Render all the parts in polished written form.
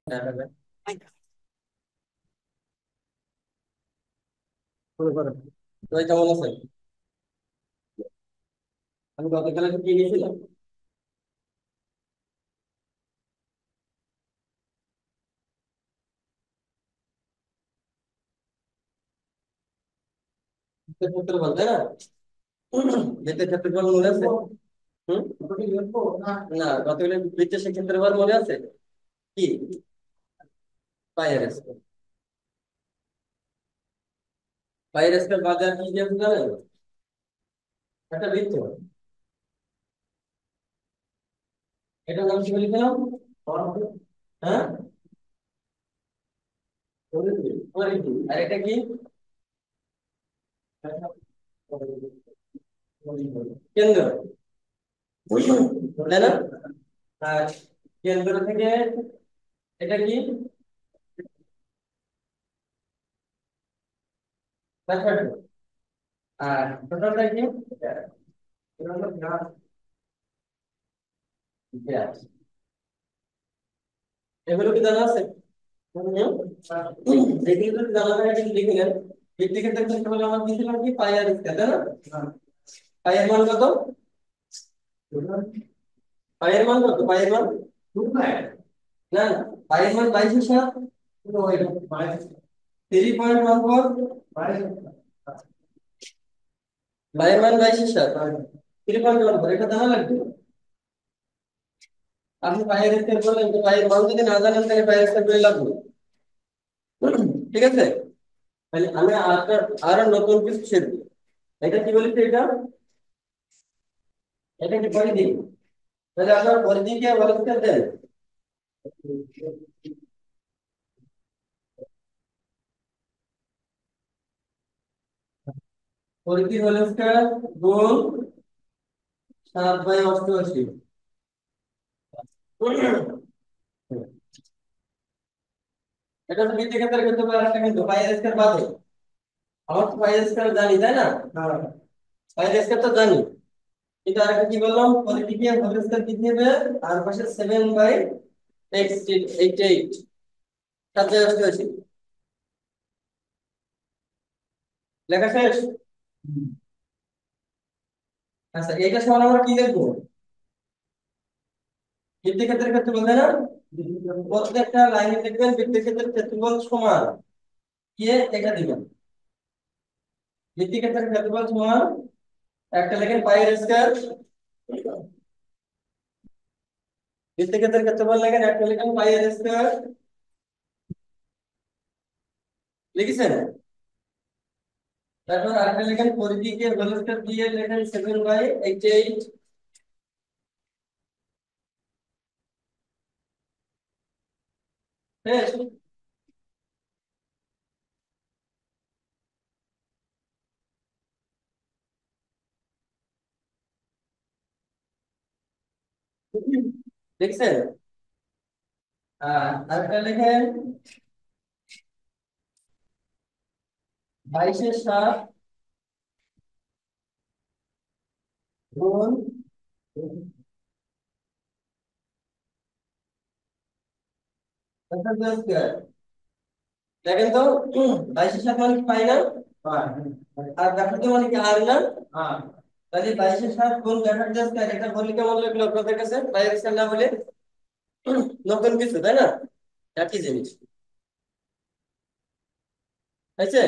হ্যাঁ, হ্যাঁ, হ্যাঁ। শুরু করো। তো কেমন আছেন? আমি গতকাল কি গেছিলাম? ক্ষেত্রফল তাই না? বৃত্তের ক্ষেত্রফল মনে আছে? হুম। না, গতকাল বৃত্তের সে ক্ষেত্রফল মনে আছে কি? পাই আর স্কয়ার। পাই আর স্কয়ার বাদ আর কি দিয়ে জানেন? একটা বৃত্ত, এটার নাম কি বলেছিলাম? হ্যাঁ, পরিধি। পরিধি। আর এটা কি? কেন্দ্র, তাই না? আর কেন্দ্র থেকে এটা কি? ব্যাসার্ধ। আর টোটালটা কি? ব্যাস। এগুলো কি জানা আছে? দেখি যদি জানা থাকে কিন্তু লিখে নেন। ভিত্তিক্ষেত্রের ক্ষেত্রফল আমরা দিয়েছিলাম কি পাই আর স্কয়ার, তাই না? পাই এর মান কত? পাই এর মান কত? পাই এর মান না, না, পাই এর মান 22 এর 7। 3.14। পাই এর মান 22 এর 7। 3.14, এটা জানা লাগবে। আপনি পাই এর স্কয়ার বললেন, তো পাই এর মান যদি না জানেন তাহলে পাই এর স্কয়ার বলে লাগবে। ঠিক আছে? তাহলে আমি আর নতুন কিছু শিখব। এটা কি বলেছে? এটা কি পরিধি? তাহলে আপনার পরিধিকে বলতে দেন। পরিধি হল স্কয়ার গুণ 7/88। এটা তো বৃত্তের ক্ষেত্রে করতে পারে একটা, কিন্তু পাই আর স্কয়ার বাদে। আমার তো পাই আর স্কয়ার জানি, তাই না? পাই আর স্কয়ার তো জানি, কিন্তু আরেকটা কি বললাম? পরিধিকে হোল স্কয়ার দিতে হবে। আর পাশে 7/88, 7/88 লেখা শেষ। আচ্ছা, এইটা সমান আমরা কি লিখবো? বৃত্তের ক্ষেত্রে ক্ষেত্রফল, তাই না? প্রত্যেকটা লাইনে দেখবেন বৃত্তের ক্ষেত্রে ক্ষেত্রফল সমান, দিয়ে এটা দিবেন। বৃত্তের ক্ষেত্রে ক্ষেত্রফল সমান, একটা লেখেন পাই আর স্কয়ার। বৃত্তের ক্ষেত্রে ক্ষেত্রফল লেখেন, একটা লেখেন পাই আর স্কয়ার। লিখেছেন? তারপর আরেকটা লেখেন পরিধিকে হোল স্কয়ার দিয়ে লেখেন 7/88। বেশ। দেখছেন? আরেকটা লেখেন 22/7 গুণ স্কয়ার। দেখেন তো, 22/7 মানে কি পাই না? আর ব্যাসার্ধ মানে কি আর না? তাহলে 22/7 গুণ ব্যাসার্ধ স্কয়ার, এটা বললে কেমন লাগলো আপনাদের কাছে? পাই আর স্কয়ার না বলে নতুন কিছু, তাই না? একই জিনিস হয়েছে।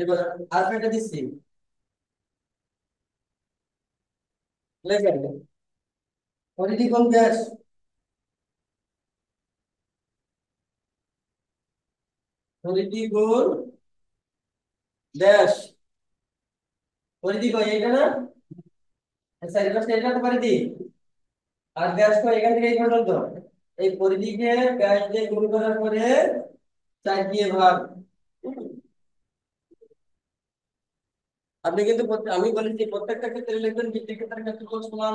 এবার আর একটা দিচ্ছি, লেখেন পরিধি কোণ ব্যাস। পরিধি গুণ ব্যাস। পরিধি কই? এটা না? আচ্ছা, এটা এটা তো পরিধি। আর ব্যাস কই? এখান থেকে এই পর্যন্ত। এই পরিধিকে ব্যাস দিয়ে গুণ করার পরে 4 দিয়ে ভাগ। আপনি কিন্তু আমি বলেছি প্রত্যেকটা ক্ষেত্রে লিখবেন বৃত্তের ক্ষেত্রে ক্ষেত্রফল সমান।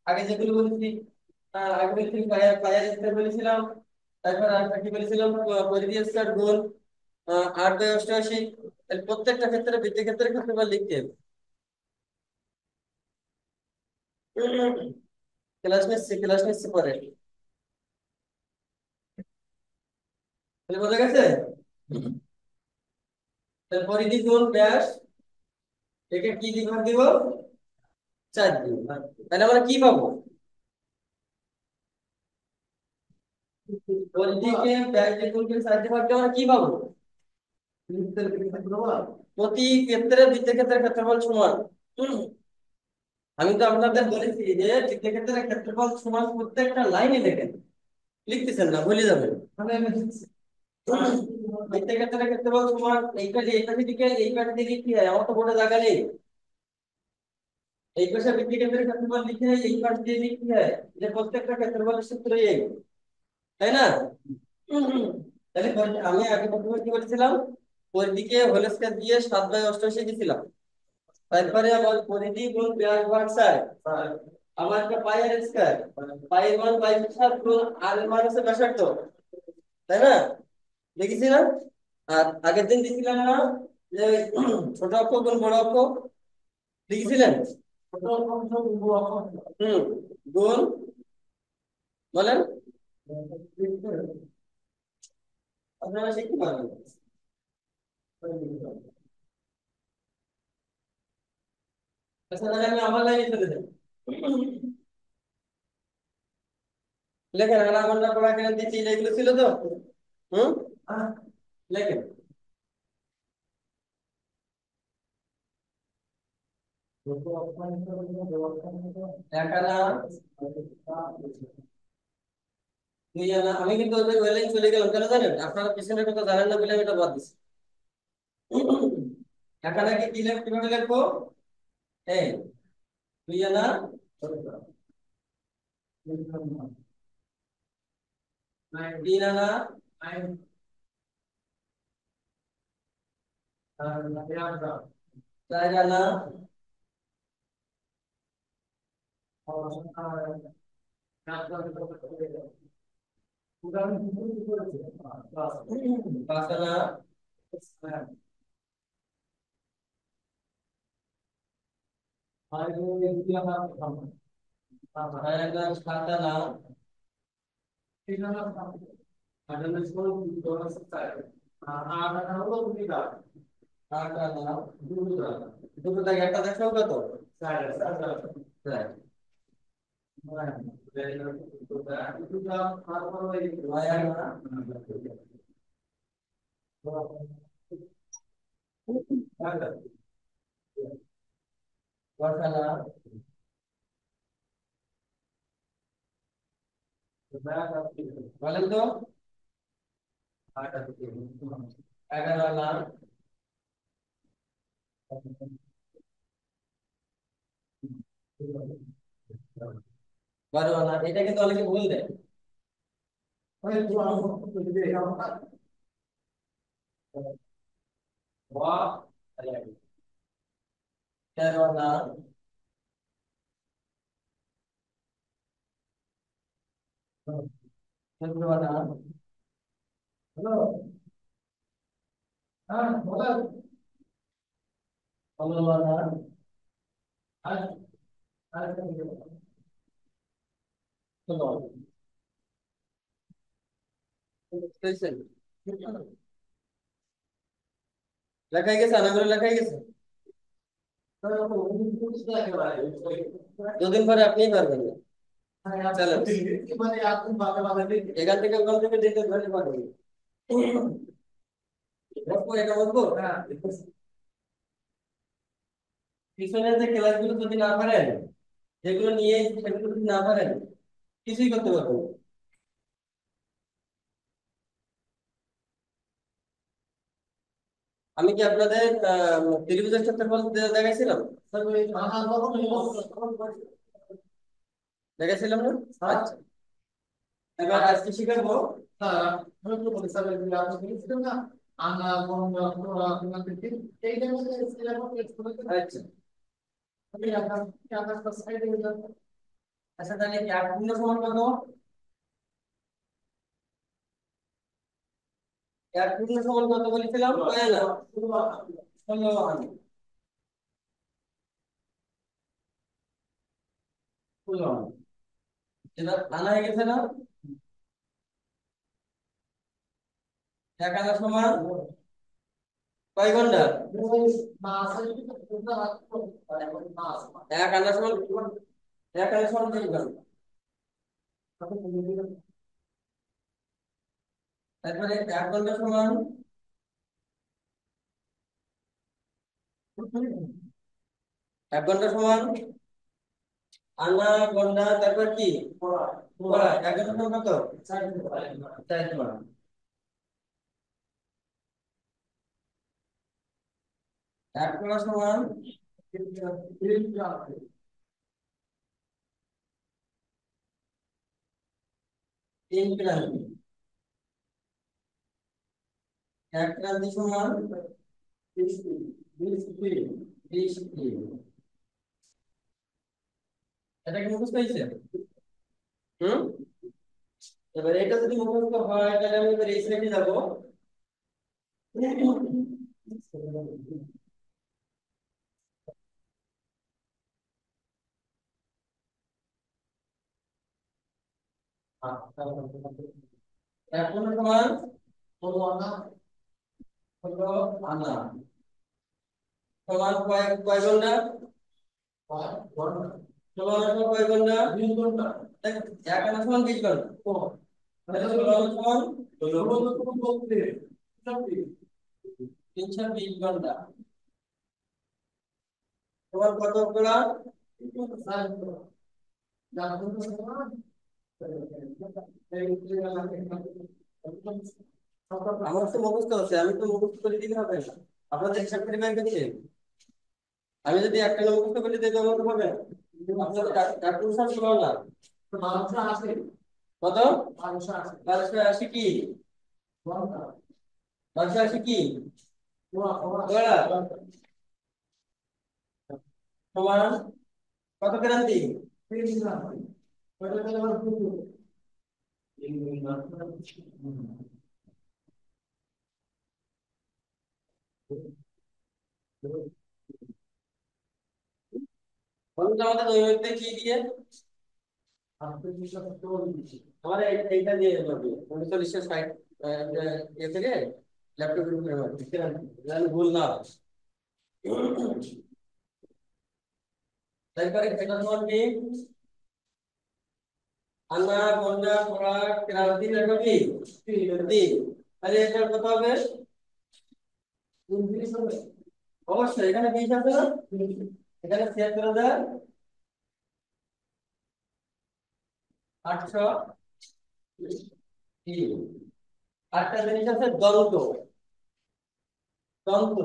আগে যেগুলো বলেছি, আগে বলেছি পাই আর স্কয়ার বলেছিলাম। তারপর আর কি বলেছিলাম? পরিধি স্কয়ার গুণ 8/88। তাহলে প্রত্যেকটা ক্ষেত্রে বৃত্তের ক্ষেত্রে ক্ষেত্রফল লিখতে হবে। ক্লাস নিচ্ছি পরে। তাহলে বোঝা গেছে? তাহলে পরিধি গুণ ব্যাস, একে কি দিয়ে ভাগ দিব? 4 দিয়ে। তাহলে আমরা কি পাবো? পরিধিকে ব্যাস দিয়ে গুণ করে 4 দিয়ে ভাগ দিয়ে আমরা কি পাবো? প্রতি ক্ষেত্রে বৃত্তক্ষেত্রের ক্ষেত্রফল সমান। হুম, আমি তো আপনাদের বলেছি যে বৃত্তক্ষেত্রের ক্ষেত্রফল সমান প্রত্যেকটা লাইনে লেখেন, লিখতেছেন না ভুলে যাবেন। বৃত্তক্ষেত্রের ক্ষেত্রফল সমান এই পাশে দিকে এই পাশে দিকে কি হয়, আমার তো বোর্ডে জায়গা নেই। এই পাশে বৃত্তক্ষেত্রের ক্ষেত্রফল লিখে এই পাশ দিয়ে লিখতে হয় যে প্রত্যেকটা ক্ষেত্রফলের সূত্র এই, তাই না? তাহলে আমি আগে প্রথমে কি বলেছিলাম, পরিধিকে হোল স্কয়ার দিয়ে 7/88 দিয়েছিলাম। তারপরে আমার পরিধি গুণ ব্যাস ভাগ সাইড, আমার একটা পাই আর স্কয়ার, পাই এর মান পাই স্কয়ার গুণ আর এর মান হচ্ছে ব্যাসার্ধ, তাই না? দেখেছি না? আর আগের দিন দিছিলাম না যে ছোট অক্ষর গুণ বড় অক্ষর, লিখেছিলেন? হুম, গুণ, বলেন, আপনারা শিখতে পারবেন। আচ্ছা, তাহলে আমি আমার লাইনে চলে যাই। লেখেন, আনাগোনা পড়া কেন দিচ্ছি, এগুলো ছিল তো। হুম, লেখেন। এক আনা, দুই আনা, আমি কিন্তু ওদের ওই লাইন চলে গেলাম কেন জানেন? আপনারা পিছনের কথা জানেন না বলে আমি এটা বাদ দিচ্ছি। এক আনাকে কি কিভাবে লিখবো? এই, দুই আনা, তিন আনা, চার আনা, পাঁচ আনা, ছয় আনা, সাত আনা, আট আনা, দুটো থেকে একটা দেখো কত? চার। নয় আনা, দশ আনা, বলেন তো? 11 আনা, 12 আনা। এটা কিন্তু অনেকে ভুল দেয়। বাহ, 13 আনা, 14 আনা, 15 আনা, 16 আনা। বুঝতেছেন? লেখাই গেছে, আনাগুলো লেখাই গেছে। দুদিন পরে আপনিই পারবেন না। চলো, এখান থেকে ওখান থেকে যেতে ধরে পারবেন। বলবো, এটা বলবো। পিছনের যে ক্লাসগুলো যদি না পারেন, যেগুলো নিয়ে সেগুলো যদি না পারেন, কিছুই করতে পারবেন না। আমি কি আপনাদের ত্রিভুজের ক্ষেত্রফল দেখাইছিলাম? দেখাইছিলাম না? আচ্ছা, এবার আজকে শিখাবো। আচ্ছা, আচ্ছা, তাহলে কি 8 সমান কত? 8 সমান কত বলেছিলাম? না, 16 আনা। 16 আনা। এবার আনা হয়ে গেছে না? এক আনা সমান কয় ঘন্টা? এক আনা সমান 3 ঘন্টা। তারপরে 1 ঘন্টা সমান 1 ঘন্টা সমান আনা ঘন্টা, তারপর কি পড়া। 1 ঘন্টা সমান কত? 4 ঘন্টা। 1 ঘন্টা সমান 3 ক্রান্তি। 1 ক্রান্তি সমান 20 দিন। এটা কি মুখস্থ হয়েছে? হুম। এবার এটা যদি মুখস্থ হয় তাহলে আমি এবার এই স্লাইডে যাবো। এখন সমান 16 আনা সমান কয় ঘন্টা? 16 আনা সমান কয় ঘন্টা? 20 ঘন্টা। 1 আনা সমান 20 ঘন্টা। তাহলে 16 আনা সমান 320 ঘন্টা। তোমার কত গুলা? আমার তো মুখস্থ আছে, আমি তো মুখস্থ করে দিতে হবে না। আপনাদের হিসাব করে ব্যাংক আছে। আমি যদি একটা মুখস্থ করে দিতে আমার হবে না। আপনাদের কার্টুন সব শোনা না। কত? 1280 কি? 1280 কি? ওরা সমান কত ক্রান্তি? বলুন তো আমাদের দৈনিক কি দিয়ে? আমার এইটা দিয়ে হবে 3960 এ থেকে ল্যাপটপের উপরে হবে যেন ভুল না হয়। তারপরে এটা সমান কি? আনা ঘন্টা পড়া ক্রান্তি তারপর কি দিন। তাহলে এটা কত হবে? 29 হবে। অবশ্যই এখানে 20 আছে না? এখানে 76,803। আরেকটা জিনিস আছে দন্ত। দন্ত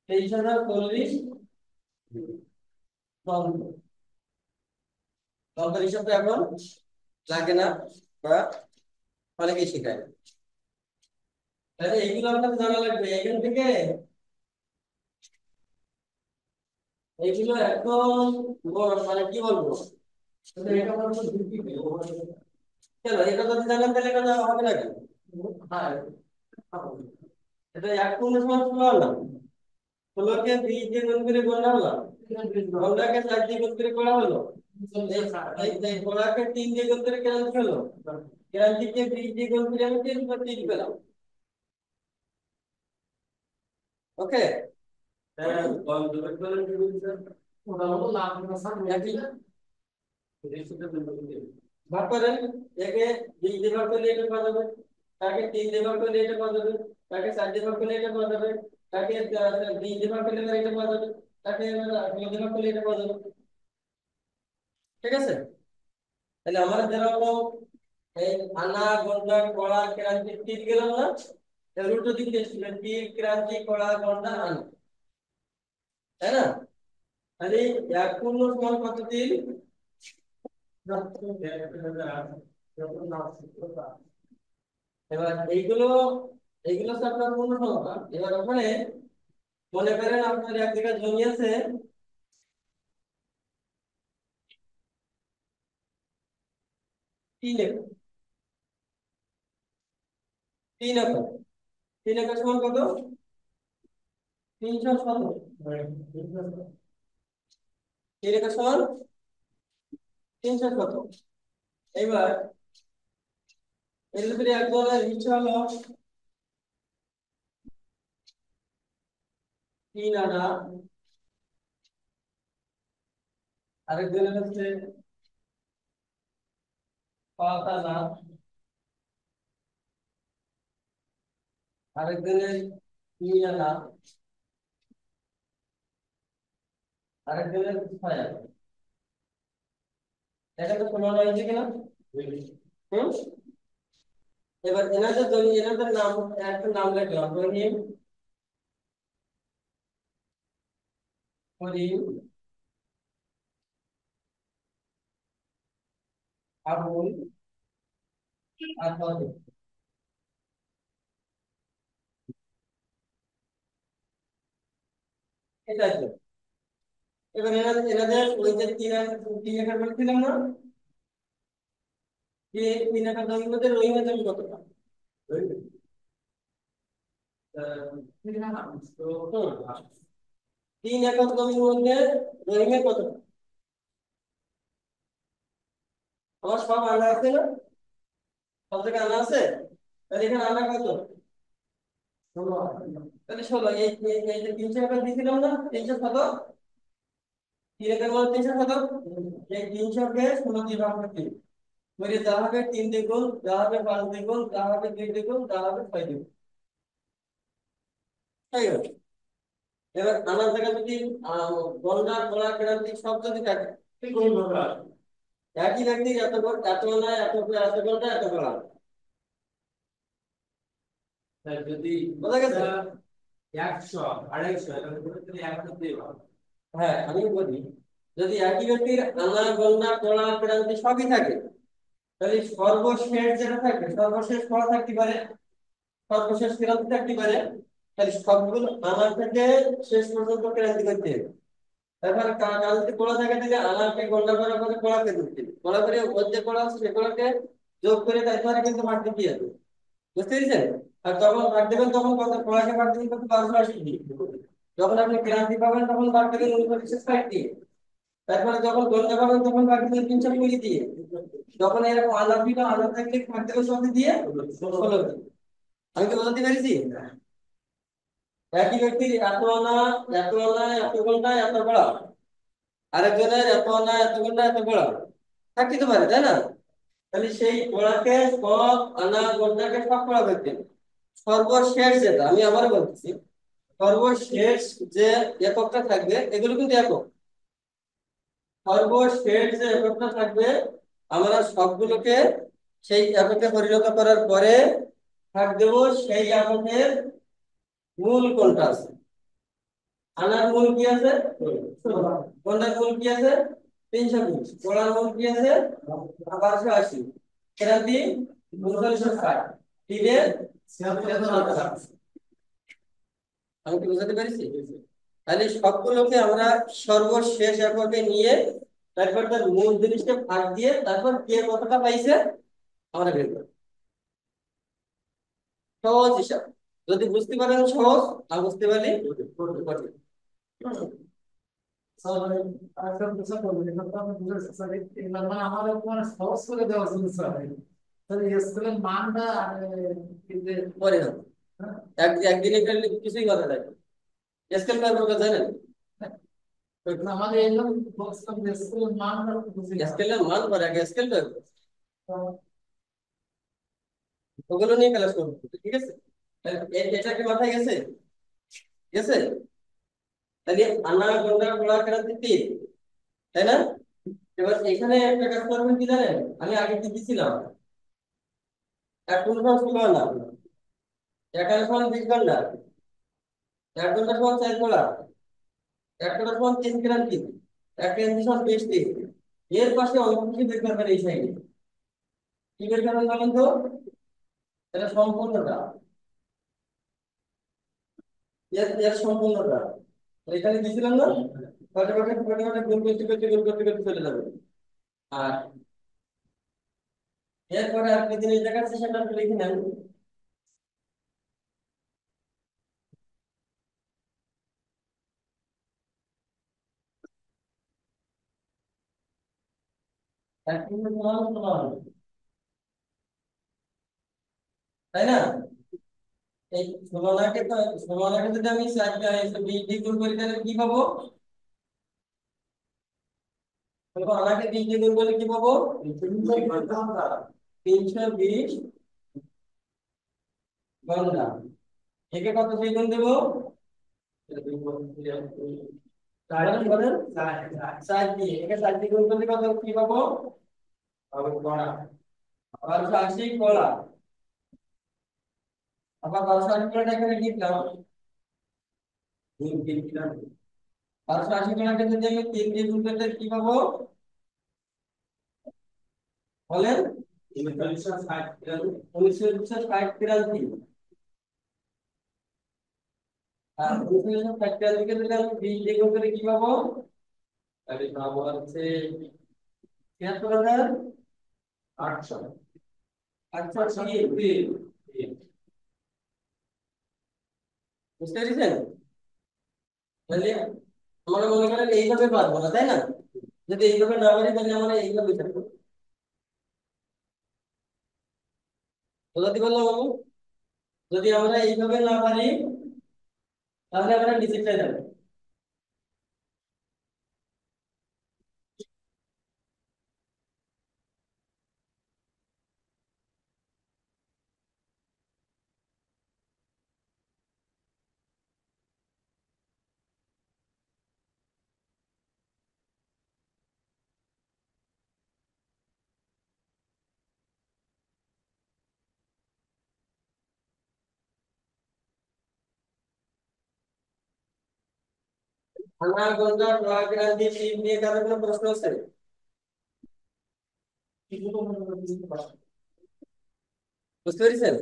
23,040 দন্ত। দন্তের হিসাবটা এখন লাগে না, বা অনেকেই শেখায়। তাহলে এইগুলো আপনাকে জানা লাগবে এখান থেকে। এইগুলো একদম মানে কি বলবো, এটা বলবো কেন এটা যদি জানেন তাহলে এটা হবে না কেন? হ্যাঁ, এটা 1 পূর্ণ সমান 16 হলো। 16কে 20 দিয়ে গুণ করে গণনা হলো। গণনাকে 4 দিয়ে গুণ করে করা হলো। এই গণনাকে 3 দিয়ে গুণ করে ক্রান্তি হলো। ক্রান্তিকে 20 দিয়ে গুণ করে আমি 3 পেলাম। ওকে। ভাগ করেন। একে 20 দিয়ে ভাগ করলে এটা পাওয়া যাবে, তাকে 3 দিয়ে ভাগ করলে এটা পাওয়া যাবে, তাকে 4 দিয়ে ভাগ করলে এটা পাওয়া যাবে, তাকে 20 দিয়ে ভাগ করলে এটা পাওয়া যাবে, তাকে 9 দিয়ে ভাগ করলে এটা পাওয়া যাবে। ঠিক আছে। তাহলে আমরা যেরকম এই আনা ঘন্টা কড়া ক্রান্তি তীর গেলাম না, এর উল্টো দিক দিয়ে ছিল তীর ক্রান্তি কড়া ঘন্টা আনা, তাই না? তাহলে 1 পূর্ণ সমান কত তীর? এবার এইগুলো এইগুলো হচ্ছে আপনার পূর্ণ সংখ্যা। এবার ওখানে মনে করেন আপনার এক জায়গায় জমি আছে 3 একর। 3 একর, 3 একর সমান কত? 317। 3 একর সমান 317। এবার এর ভিতরে একজনের ইচ্ছা হলো 3 আনা, আরেকজনের হচ্ছে 5 আনা, আরেকজনের 2 আনা, আরেকজনের 6 আনা। এটা তো সমান হয়েছে কিনা? হুম। এবার এনাদের জন্য এনাদের নাম, একটা নাম লিখলাম, রহিম, করিম, আবুল আর ফজল। এটাই তো। এবার এনাদের এনাদের ওই যে 3 একর বলছিলাম না, যে 3 একর জমির মধ্যে রহিমের জমি কতটা? হুম। 3 একর জমির মধ্যে রহিমের কতটা? আমার সব আনা আছে না? সব থেকে আনা আছে। তাহলে এখানে আনা কত? 16 আনা। তাহলে 16, এই যে 300 একর দিয়েছিলাম না, 300 শতক, 3 একর মানে 300 শতক। এই 300 কে 16 দিয়ে ভাগ করতে হবে। করে যা হবে 3 দ্বিগুণ, যা হবে 5 দ্বিগুণ, যা হবে 2 দ্বিগুণ, যা হবে 6 দ্বিগুণ। তাই হবে। এবার আনার জায়গায় যদি গণনা করা ক্রান্তি সব যদি থাকে, ঠিক কোন ভাবে আসবে? একই ব্যক্তি এত এত আনা, এত ঘন্টা, এত বেলা। যদি বোঝা গেছে? 100, 250, এরকম করে যদি 100 দিয়ে ভাগ। হ্যাঁ, আমি বলি, যদি একই ব্যক্তির আনা গণনা করা ক্রান্তি সবই থাকে, তাহলে সর্বশেষ যেটা থাকবে, সর্বশেষ করা থাকতে পারে, সর্বশেষ ক্রান্তি থাকতে পারে। তাহলে সবগুলো আনা থেকে শেষ পর্যন্ত ক্রান্তি করতে হবে। এবার কাল যদি পড়া থাকে তাহলে আনারকে গণনা করার পরে পড়াকে দিতে হবে, পড়া করে ওর যে পড়া আছে সেগুলোকে যোগ করে তারপরে কিন্তু ভাগ দিতে হবে। বুঝতে পেরেছেন? আর যখন ভাগ দেবেন তখন কত পড়াকে ভাগ দিবেন কত? 580 দিয়ে। যখন আপনি ক্রান্তি পাবেন তখন ভাগ দেবেন 3960 দিয়ে। তারপরে যখন গণনা পাবেন তখন ভাগ দেবেন 320 দিয়ে। যখন এরকম আলাদা দিলে আলাদা থাকলে ভাগ দেবেন সব দিয়ে 16 দিয়ে। আমি কি বোঝাতে পেরেছি? একই ব্যক্তির এত আনা, এত আনা, এত ঘন্টা, এত বেলা, আরেকজনের এত আনা, এত ঘন্টা, এত বেলা থাকতে পারে, তাই না? তাহলে সেই পড়াকে সব আনা ঘন্টাকে সব পড়া করতে হবে। সর্বশেষ যেটা আমি আবার বলতেছি, সর্বশেষ যে এককটা থাকবে এগুলো কিন্তু একক। সর্বশেষ যে এককটা থাকবে আমরা সবগুলোকে সেই এককে পরিণত করার পরে ভাগ দেবো সেই এককের মূল কোনটা আছে। আনার মূল কি আছে? 16। গন্ডার মূল কি আছে? 320। গোড়ার মূল কি আছে? 580। ক্রান্তি 3960। টিবে 76। আমি কি বুঝাতে পেরেছি? তাহলে সবগুলোকে আমরা সর্বশেষ এককে নিয়ে তারপর তার মূল জিনিসকে ভাগ দিয়ে তারপর কে কতটা পাইছে আমরা বের করব। সহজ হিসাব। যদি বুঝতে পারেন সহজ, না বুঝতে পারলে কঠিন। স্যার আরেকটা প্রশ্ন করবেন, এটা তো আমি বুঝেছি স্যার, এবার মানে আমাদের মানে সহজ করে দেওয়ার জন্য স্যার স্যার স্কুলের মানটা পরে হবে। একদিনে করলে কিছুই কথা থাকে। স্কেল করার জানেন? আমাদের এগুলো বলছিলাম যে স্কুলের মানটা বুঝি না। স্কেলের মান করে আগে স্কেল করবে, ওগুলো নিয়ে ক্লাস করবো, ঠিক আছে? এটা কি মাথায় গেছে? গেছে? তাহলে আনা গোনা গোলা ক্রান্তি 3, তাই না? এবার এখানে একটা কাজ করবেন কি জানেন, আমি আগে কি দিছিলাম, এক ঘন্টা 16 আনা, 1 আনা সমান 20 ঘন্টা, 1 ঘন্টা সমান 4 গোলা, 1 গোলা সমান 3 ক্রান্তি, 1 ক্রান্তি সমান 20 দিন। এর পাশে অল্প কিছু বের করবেন এই সাইডে। কি বের করবেন বলেন তো? এটা সম্পূর্ণটা, এর এর সম্পূর্ণটা এখানে দিছিলাম না, কত কত কত কত গুণ করতে করতে গুণ করতে করতে চলে যাবে। আর এরপরে আপনি জিনিস দেখাচ্ছি সেটা আপনি লিখে নেন। এক মিনিট সমান সমান তাই না? এই 16 কে 16 যদি আমি 20 দিয়ে গুণ করি তাহলে কি পাবো? বলবো আনাকে 20 দিয়ে গুণ করলে কি পাবো? 320 ঘন্টা। একে কত দিয়ে গুণ দেবো? বলেন বলেন। 60 দিয়ে। একে 60 দিয়ে গুণ করলে কত কি পাবো? 1280 কলা। আবার 1280 কলাটা এখানে লিখলাম। 1280 কলাকে যদি আমি 3 দিয়ে গুণ করলে কি পাবো বলেন? 1960 আর 1960 কে যদি আমি 20 দিয়ে গুণ করে কি পাবো? তাহলে পাবো হচ্ছে 76,800। আচ্ছা বুঝতে পেরেছেন? তাহলে আমরা মনে করেন এইভাবে পারবো না, তাই না? যদি এইভাবে না পারি তাহলে আমরা এইভাবে থাকবো। বুঝতে পারলাম আমি? যদি আমরা এইভাবে না পারি তাহলে আমরা নিচেরটায় যাবো। আনা গন্ডা ক্রান্তি শিব নিয়ে কারো কোনো প্রশ্ন আছে? বুঝতে পেরেছেন?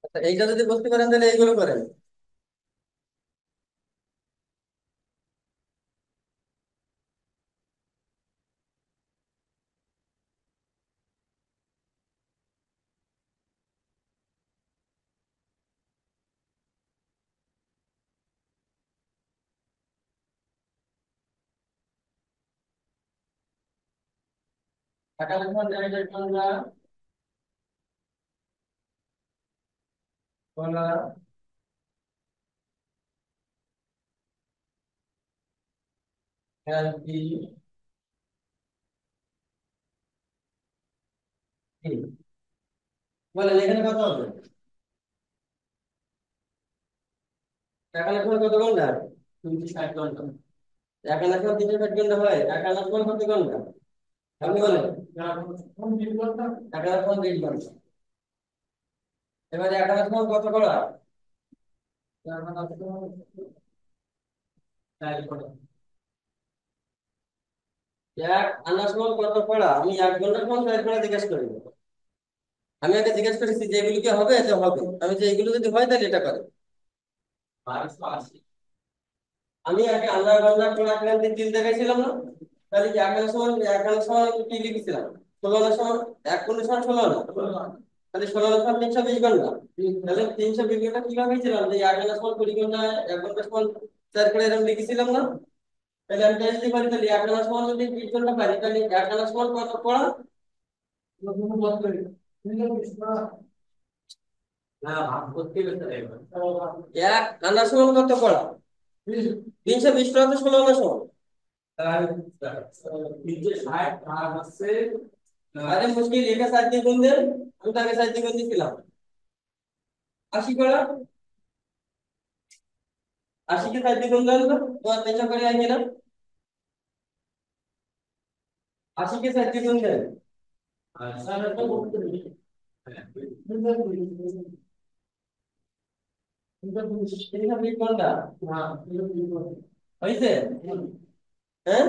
আচ্ছা, এইটা যদি বুঝতে পারেন তাহলে এইগুলো করেন। টাকা লিখুন ডাইরেক্ট বাংলা কলা ক্রান্তি শিব। বলেন এখানে কত হবে? টাকা লিখুন কত ঘন্টা? 360 ঘন্টা। টাকা লিখুন 360 ঘন্টা হয়? টাকা লিখুন কত ঘন্টা? আপনি বলেন। টাকা লিখুন 30 ঘন্টা। এবারে টাকা লিখুন কত কলা? এক আনার সময় কত পড়া? আমি 1 ঘন্টা সময় 4 পড়া জিজ্ঞেস করি। আমি আগে জিজ্ঞেস করেছি যে এগুলো কি হবে, যে হবে। আমি যে এগুলো যদি হয় তাহলে এটা করে। আমি আগে আন্ডার বান্ডার পড়া ক্লান্তি 3 দেখাইছিলাম না? তাহলে কি একান্ন সময় কি লিখেছিলাম? 16 এক 16 না? তাহলে 16 320 ঘন্টা। তাহলে 320 ঘন্টা কিভাবে ছিলাম যে একান্ন সময় 20 ঘন্টা 1 ঘন্টা সময় 4 করে এরকম লিখেছিলাম না? তাহলে আমি যদি পারি তাহলে একান্ন সময় যদি 20 ঘন্টা পারি তাহলে একান্ন সময় কত পড়া? না ভাগ করতে হবে এক আনার সময় কত পড়া? 320 তো 16 আরে মুশকিল এটা 7 দিয়ে গুণ দেন। আমি তো আগে 7 দিয়ে গুণ দিয়েছিলাম। 80 করা। 80 কে 7 দিয়ে গুণ দেন তো তোমার 300 করে আসবে না? 80 কে 7 দিয়ে গুণ দেন। তিনশো বিশ ঘন্টা হয়েছে? হ্যাঁ,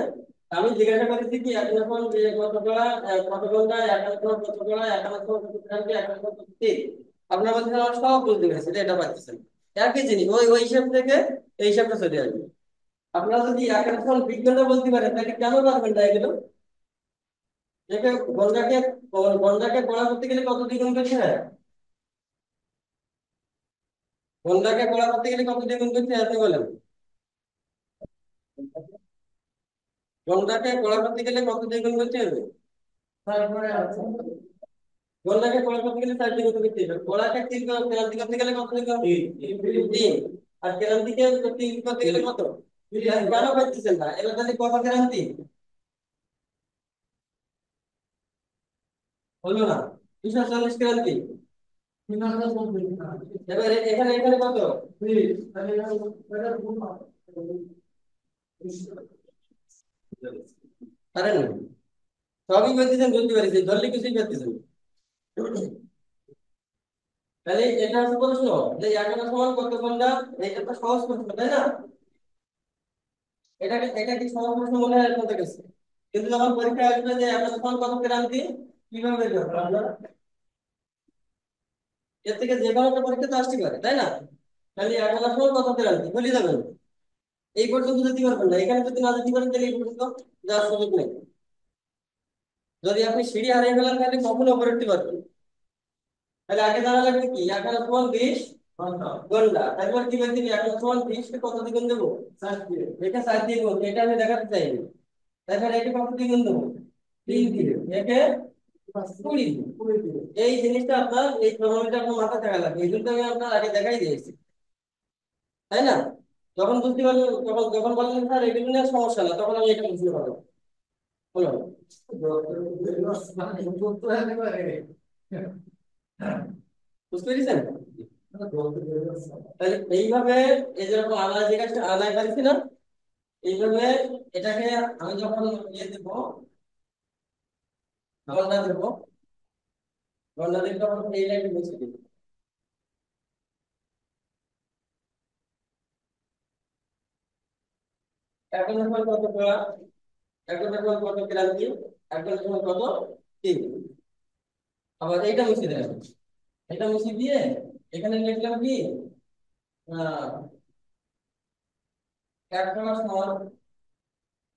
আমি জিজ্ঞাসা করেছি কি এখন এখন যে কত করা কত ঘন্টা একান্ন কত করা একান্ন কত ঘন্টা একান্ন কত দিন। আপনার বলছেন আমার সব বুঝতে পেরেছি এটা পাচ্ছেন। একই জিনিস ওই ওই হিসাব থেকে এই হিসাবটা চলে আসবে। আপনারা যদি একান্ন বিজ্ঞানটা বলতে পারেন তাহলে কেন পারবেন না এগুলো? দেখে গন্ডাকে গন্ডাকে কড়া করতে গেলে কত দ্বিগুণ করতে হয়? গন্ডাকে কড়া করতে গেলে কত দ্বিগুণ করতে হয় আপনি বলেন? গন্ডাকে কড়া করতে গেলে কত দ্বিগুণ করতে হবে? তারপরে আছে গন্ডাকে কড়া করতে গেলে 4 দ্বিগুণ করতে হবে। কড়াকে ক্রান্তি করতে গেলে কত দ্বিগুণ? 3। আর ক্রান্তিকে 3 করতে গেলে কত? কেন পাইতেছেন না? এবার তাহলে কত ক্রান্তি হলো না? 240 ক্রান্তি। 3,000 এবার এখানে এখানে কত? তাহলে এটা গুণ হবে। পারেন না? সবই করতেছেন, বুঝতে পারছি, ধরলে কিছুই করতেছেন। তাহলে এটা হচ্ছে প্রশ্ন যে 11 সমান কত ঘন্টা। এটা তো সহজ প্রশ্ন, তাই না? এটা কি সহজ প্রশ্ন মনে হয় আপনাদের কাছে? কিন্তু যখন পরীক্ষা আসবে যে 11 সমান কত ক্রান্তি, কিভাবে বের করবো আমরা? এর থেকে যে কোনো একটা পরীক্ষা তো আসতে পারে, তাই না? তাহলে 11 সমান কত ক্রান্তি বলে যাবেন। এই পর্যন্ত যেতে পারবেন না, এখানে যদি না যেতে পারেন তাহলে এই পর্যন্ত যাওয়ার সুযোগ নেই। যদি আপনি সিঁড়ি হারিয়ে ফেলেন তাহলে কখনো উপরে উঠতে পারবেন না। তাহলে আগে জানা লাগবে কি 11 সমান 20 ঘন্টা। তারপর কি বলছি 11 সমান 20 কে কত দ্বিগুণ দেবো? 7 দিয়ে। এটা 7 দিয়ে গুণ, এটা আমি দেখাতে চাইনি। তারপর একে কত দ্বিগুণ দেবো? 3 দিয়ে। একে 20 দিয়ে। এই জিনিসটা আপনার এই ক্রমটা আপনার মাথায় থাকা লাগবে, এই জন্য আমি আপনার আগে দেখাই দিয়েছি, তাই না? যখন বুঝতে পারলেন, যখন যখন বললেন স্যার এগুলো নিয়ে সমস্যা না, তখন আমি এটা বুঝতে পারবো। বলুন। বুঝতে পেরেছেন? তাহলে এইভাবে, এই যেরকম আলাদা জিজ্ঞাসা আলাদা পারছি না, এইভাবে এটাকে আমি যখন ইয়ে দেবো, গণনা দেবো, গণনা দিলে তখন এই লাইনটি মুছে দিবো। এখন সময় কত করা, এখন সময় কত ক্রান্তি, এখন সময় কত তিন। আবার এইটা মুছে দিলাম, এটা মুছে দিয়ে এখানে লিখলাম কি আহ 1 সমান,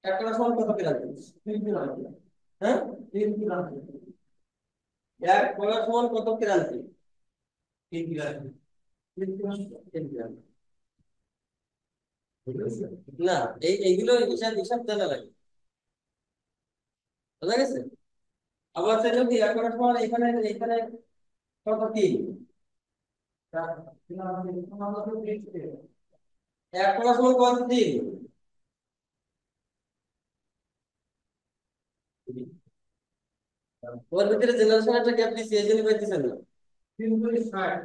1 সমান কত ক্রান্তি? 3 ক্রান্তি। হ্যাঁ, 3 ক্রান্তি। 1 সমান কত ক্রান্তি? 3 ক্রান্তি। 3 ক্রান্তি। না, এইগুলো হিসাব হিসাব জানা লাগে, বুঝা গেছে? আবার সেটা কি 1 সমান এখানে এখানে কত? 3। 1 সমান কত? 3। ওর ভিতরে জেনারেশন একটা গ্যাপ দিচ্ছে, এই জন্য পাইতেছেন না। 3 × 60।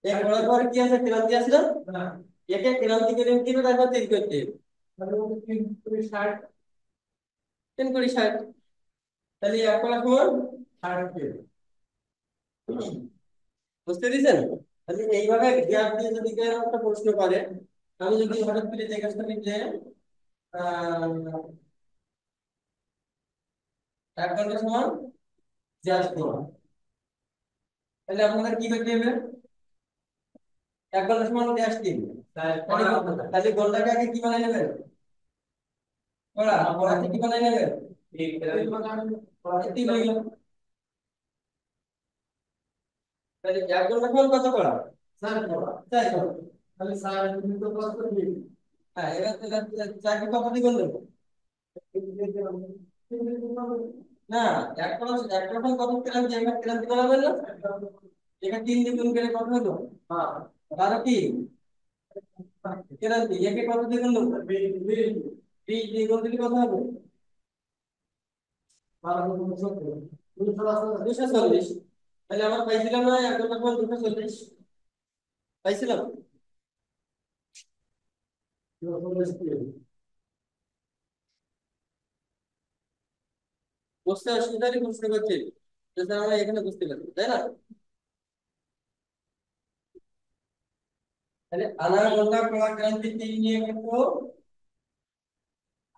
এক করার পর কি আছে? ক্রান্তি আছে না? একে ক্রান্তি করে দিবে, তারপর 3 করতে হবে। তাহলে 3 × 60। 3 × 60। তাহলে 1 সমান 60। বুঝতে দিয়েছেন? তাহলে এইভাবে গ্যাপ দিয়ে যদি কেউ একটা প্রশ্ন করে, আমি যদি হঠাৎ করে জিজ্ঞাসা করি যে আহ 1 ঘন্টা সমান 4 দিন, তাহলে আপনাদের কি করতে হবে? 1 ঘন্টা সমান 4 দিন। তাহলে ঘন্টাকে আগে কি বানাই নেবেন? পড়া পড়াতে কি বানাই নেবেন? তিন হয়ে গেল। তাহলে 1 ঘন্টা সমান কত পড়া? 4 পড়া। 4 পড়া। তাহলে 4 × 5 = 3। হ্যাঁ, এবার 4 কে কত দ্বিগুণ দেবো? না, 1 সমান কত ক্রান্তি? একটা ক্রান্তি বানাবেন না? এটা 3 দ্বিগুণ করে কত হলো? 12 কি ক্রান্তি? একে কত দ্বিগুণ দেবো? 20 দ্বিগুণ দিলে কত হবে? 240। তাহলে আমরা পাইছিলাম না 1 ঘন্টা সমান 240? পাইছিলাম। বুঝতে অসুবিধা হলে প্রশ্ন করছি, যে স্যার আমরা এখানে বুঝতে পারি, তাই না? তাহলে আনা ঘন্টা কড়া ক্রান্তি 3 নিয়ে কিন্তু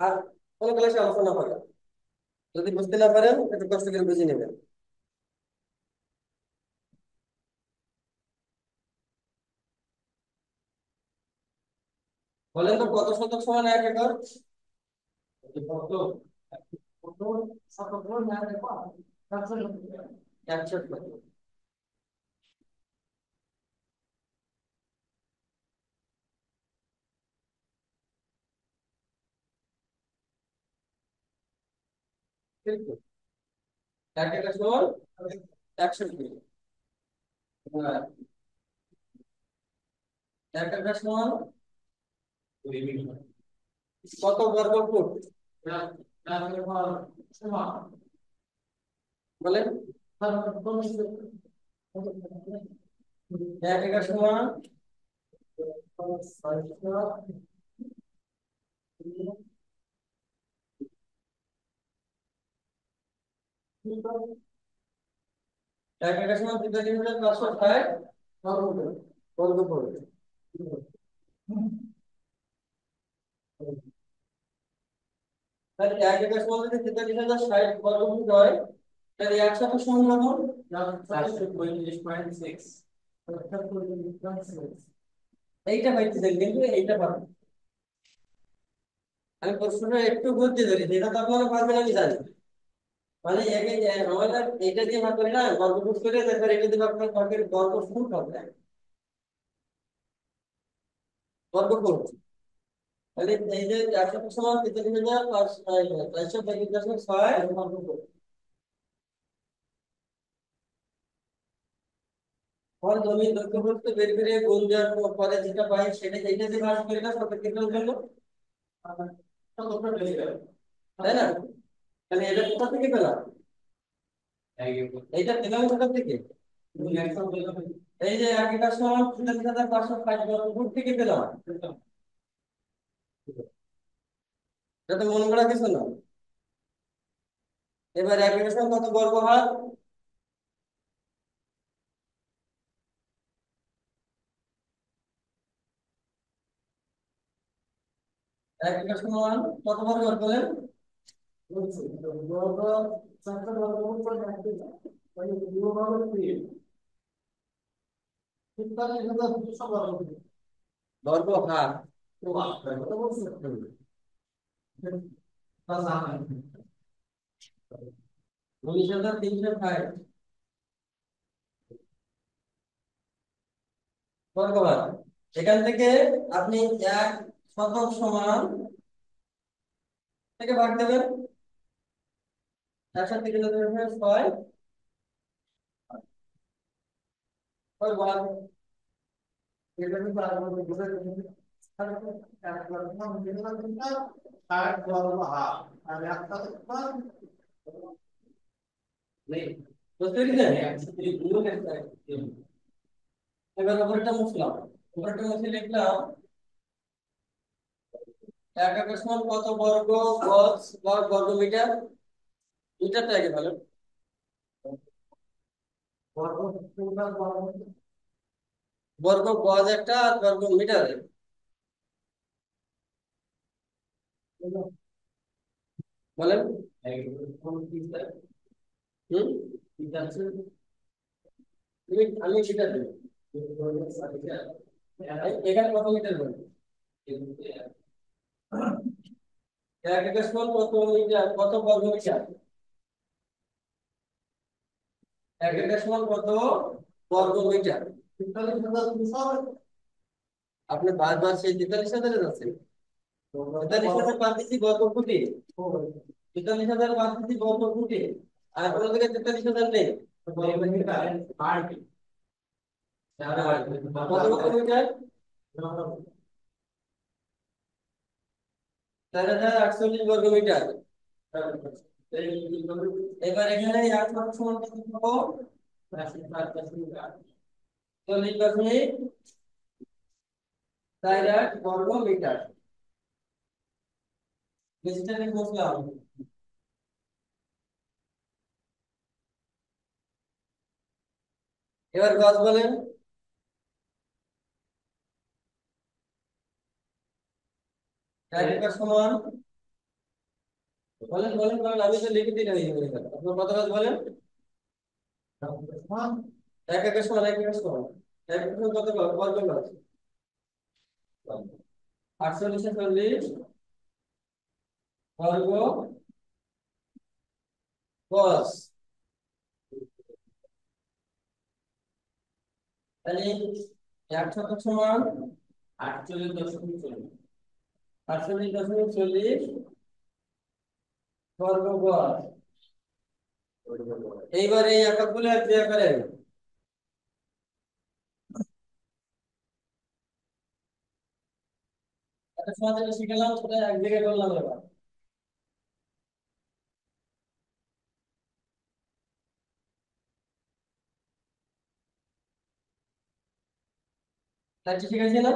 আর কোনো ক্লাসে আলোচনা হবে। যদি বুঝতে না পারেন একটু কষ্ট করে বুঝে নেবেন। বলেন তো কত শতক সমান 1 একর? একশো। ঠিক তো? এক একটা সমান 61। হ্যাঁ, এক একটা সমান কত বর্গ ফুট বলেন? এক একটা সমান এক একটা সমান 43,560 বর্গ ফুট। তাহলে এক একটা সমান যদি 43,060 বর্গ ফুট হয়, তাহলে একশো সমান কত? 435.6। এইটা পাইতেছেন কিন্তু এইটা পাবেন। আমি প্রশ্নটা একটু বুঝতে ধরি, যেটা তো আপনারা পারবেন আমি জানি। মানে আমাদের এটা দিয়ে ভাগ করি না বর্গ ফুট করে, তারপর এটা দিয়ে ভাগ করে ভাগের বর্গ ফুট হবে, বর্গ ফুট। তাহলে এই যে 100 সমান 43,435.6 বর্গ ফুট। और জমি দৈর্ঘ্য বলতে বের করে গুণ দেওয়ার পরে যেটা পাই সেটা এইটা দিয়ে ভাগ করি না কত কেটে গেল, কতটা বেশি গেল, তাই না? তাহলে এটা কোথা থেকে পেলাম? এইটা পেলাম কোথা থেকে? এই যে এক একটা সমান 43,560 বর্গ ফুট থেকে পেলাম। এটা তো মনে করা কিছু না। এবার এক একটা সমান কত বর্গ হাত? এক একটা সমান কত বর্গ হাত বলেন? বর্গ হাত। 19,360 বর্গ হাত। এখান থেকে আপনি এক শতক সমান থেকে ভাগ দেবেন, 1 থেকে 6 ভাগ। নেই, বুঝতে পেরেছেন? এবার উপরটা মুছলাম, উপরটা মুছে লিখলাম এক একক সমান কত বর্গ গজ বা বর্গ মিটার। মিটারটা আগে ভালো, বর্গ গজ একটা আর বর্গ মিটার। বলেন? হুম, আমি মিটার দেবো। এখানে কত মিটার বলবো? এক একক সমান কত মিটার, কত বর্গ মিটার? এক একক সমান কত বর্গ মিটার? আপনি বারবার সেই 43,000 যাচ্ছেন। 43,000 বাদ দিচ্ছি বর্গ ফুটে, 43,000 বাদ দিচ্ছি বর্গ ফুটে, আর কোনো জায়গায় 43,000 নেই। কত বর্গ মিটার? 4,048 বর্গ মিটার। এবার এখানে এক লক্ষ সমান কত পাবো? 40.48 বর্গ মিটার। বেশিটা নিয়ে বসলাম। এবার গজ বলেন? এক একর সমান, বলেন বলেন বলেন, আমি তো লিখে দিলাম এই করে। আপনার কত গজ বলেন? এক একর সমান, এক একর সমান, এক একর সমান কত গজ, বর্গ গজ? 48 40 বর্গ কস, তাহলে 1 শতক সমান 48.40, 48.40 বর্গ গজ। এইবার এই এককগুলো এক জায়গায় করেন। একটা সমাধান যেটা শিখলাম সেটা এক জায়গায় করলাম এবার। তাই ঠিক আছে না?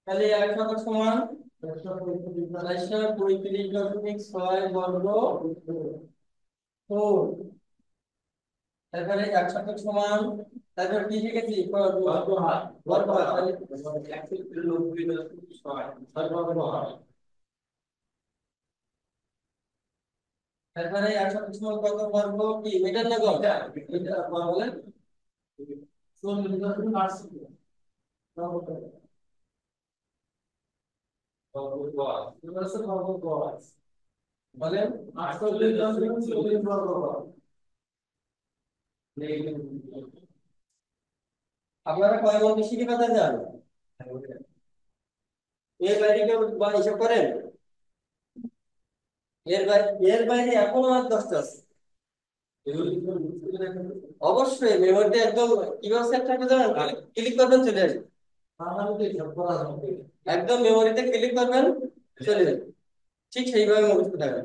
তাহলে 1 শতক সমান 435.6 বর্গ ফুট। তারপরে 1 শতক সমান, তারপর কি শিখেছি? বর্গহার, বর্গহার তাহলে 190.6 বর্গহার। তারপরে 1 শতক সমান কত বর্গ, কি মিটার না গজ? মিটার বলেন। 48.40 আপনারা কয় মন বেশি কি কথা জান? এর বাইরে কেউ হিসাব করেন? এর বাইরে এখনো আর 10টা আছে। অবশ্যই মেমোরিতে একদম কিভাবে সেট থাকবে জানেন? ক্লিক করবেন চলে আসবে। একদম মেমোরিতে ক্লিক করবেন চলে যাবে, ঠিক সেইভাবে মুখস্থ থাকবে।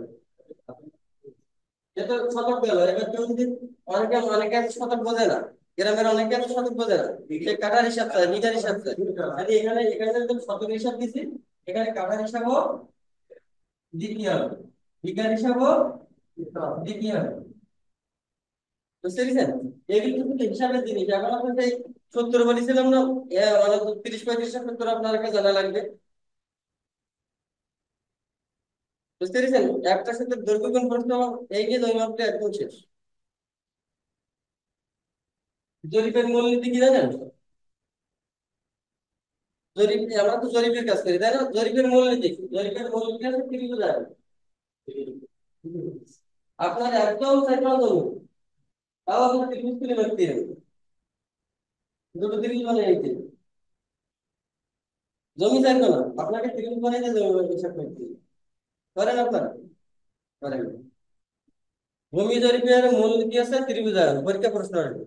এটা শতক গেল। এবার কেউ যদি, অনেকে অনেকে এত শতক বোঝে না, গ্রামের অনেকে এত শতক বোঝে না, সে কাঠার হিসাব চায়, মিটার হিসাব চায়। যদি এখানে এখানে যদি শতক হিসাব দিছি, এখানে কাঠার হিসাবও দিতে হবে, বিঘার হিসাবও দিতে হবে। বুঝতে পেরেছেন? এগুলো কিন্তু হিসাবের জিনিস। এখন আপনার সেই 70 বলেছিলাম না, মানে 30-35 70 আপনার কাছে জানা লাগবে। বুঝতে পেরেছেন? একটা সাথে দৈর্ঘ্য গুণ প্রশ্ন, এই যে দুই মাপটা একদম শেষ। জরিপের মূলনীতি কি জানেন? জরিপ, আমরা তো জরিপের কাজ করি তাই না? জরিপের মূলনীতি কি? জরিপের মূলনীতি আছে ত্রিভুজাকার। আপনার একদম সাইকেল জমি, তাও আপনার ত্রিভুজ তুলে রাখতে হবে, দুটো ত্রিভুজ বানিয়ে নিতে হবে। জমি চাইতো না, আপনাকে ত্রিভুজ বানিয়ে জমি হিসাব করতে হবে। করেন আপনার? করেন। ভূমি জরিপের মূলনীতি আছে ত্রিভুজাকার, পরীক্ষা প্রশ্ন আসবে।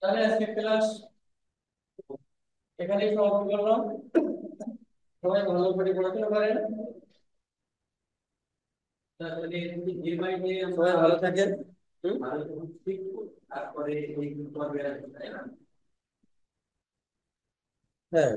তাহলে আজকে ক্লাস এখানেই সমাপ্ত করলাম। সবাই ভালো করে পড়াশোনা করেন। তাহলে সবাই ভালো থাকেন। তারপরে এই পর্বে, তাই না? হ্যাঁ।